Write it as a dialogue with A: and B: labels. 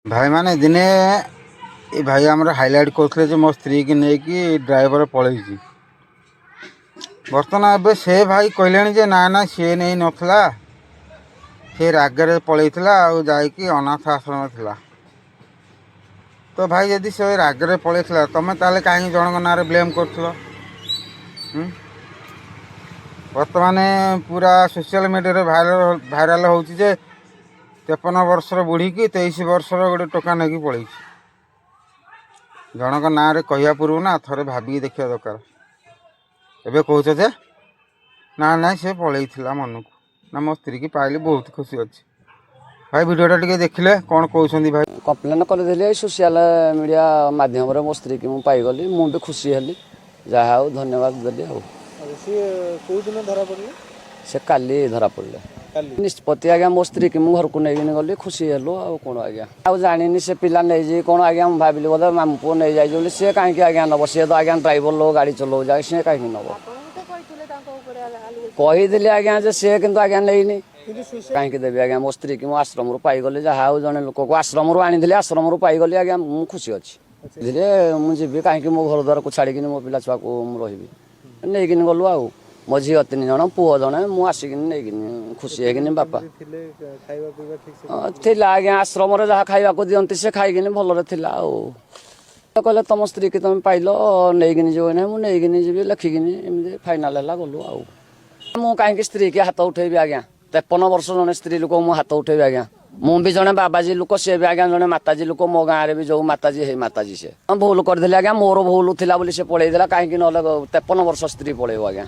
A: भाई माने दिने ये भाई आमर हाइलाइट करते मो स्त्री की नहीं ड्राइवर पलैची बर्तमान एवं से भाई कहले ना ना सी नहीं नथला से रागरे पलैला जाकि अनाथ आश्रम थिला। तो भाई जदि से रागरे पलैला तुम ताले कहीं जनक ना ब्लेम कर बर्तमान पूरा सोशल मीडिया भाइराल भाइराल होची जे 53 वर्षर बुढ़ी की 23 वर्षर गोटे टोका नहीं पलैची जनक ना कह पूर्व ना थे भाविक देखा दरकार एवं कौच जे ना ना सी पलैला मन को ना मो स्त्री की पाइली बहुत खुशी अच्छी। भाई वीडियोटा टी देखिले कौन कहते भाई
B: कम्प्लेन कर सोशल मीडिया माध्यम मो स्त्री की पाईगली मुझे खुशी हेली जहा धन्यवाद देली से काली धरा पड़े निष्पत्ति आज्ञा मो स्त्री की घर को नहीं गली खुशी हेलु आ कौन आज्ञा आ जानी से पिला नहीं कौन आज्ञा भाविली बोधे मामू पुओ नहीं जाए सी कहीं आज्ञा नब सी तो आज्ञा ड्राइवर लोग गाड़ी चलाऊ जाए सी कहीं नब कही आज्ञा सी कि आज्ञा नहीं कहीं देवी आज्ञा मो स्त्री की आश्रम पाईगली जहाँ जड़े लोक को आश्रम आनी आश्रम पाईगली आज्ञा मुझे खुशी अच्छी धीरे मुझे कहीं मो घर द्वार को छाड़ी मो पिला छुआ को रही नहीं गलु आ मो झी 3 जन पुओ जड़े मुझे नहीं खुशी है बापा थिला आज्ञा आश्रम जहाँ खावा दिखती से खाई भल कहले तुम स्त्री की तुम पाइल नहीं जो ना मुझे जी लिखिकी फाइनाल है गलु आ कहीं स्त्री की हाथ उठेबी आज्ञा 53 वर्ष जड़े स्त्री लोक मो हाथ उठेबी आज्ञा मु भी जड़े बाबाजी लोक सी भी आज्ञा जड़े माताजी लोक मो गाँव में जो माताजी है माताजी से भूल करदे आज्ञा मोर भूल थिला बोली से पलैदेला कहीं ना 53 वर्ष स्त्री पलैब आज्ञा।